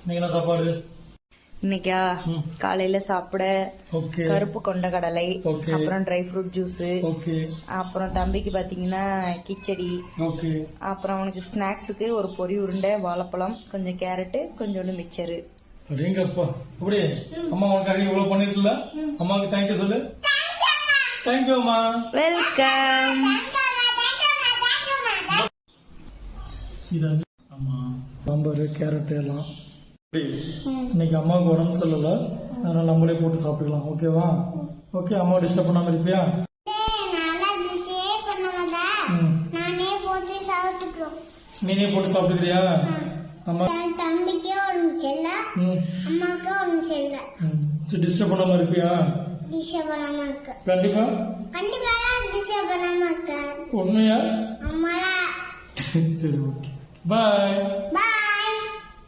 நீங்க என்ன சாப்பாடு இன்னைக்கா காலையில சாப்பிட கருப்பு கொண்ட கடலை, அப்புறம் ட்ரை ஃப்ரூட் ஜூஸ், அப்புறம் தம்பிக்கு பாத்தீங்கன்னா கிச்சடி, அப்புறம் அவனுக்கு ஸ்நாக்ஸுக்கு ஒரு பொரி உருண்டை, வாழைப்பழம், கொஞ்சம் கேரட், கொஞ்சோண்டு மிக்சரு. அப்படிங்கப்பா. அப்படியே அம்மா உனக்கு இவ்வளவு பண்ணிருக்கல, அம்மாவுக்கு தேங்க்யூ சொல்லு. தேங்க்யூ அம்மா. வெல்கம். சாம்பார் கேரட் எல்லாம். இன்னைக்கு அம்மாவுக்கு உடம்பு சொல்லல, அதனால நம்மளே போட்டு சாப்பிட்டுக்கலாம். ஓகேவா? ஓகே. அம்மா டிஸ்டர்ப் பண்ணாம இருப்பியா? நீனே போட்டு சாப்பிட்டுக்கிறியா? அம்மா தம்பிக்கே உடம்பு சரியில்ல, அம்மாவுக்கு உடம்பு சரியில்ல. டிஸ்டர்ப் பண்ணாம இருப்பியா? டிஸ்டர்ப் பண்ணாம இருக்க. கண்டிப்பா கண்டிப்பா டிஸ்டர்ப் பண்ணாம இருக்க. உண்மையா? அம்மாடா. சரி, ஓகே. பாய்.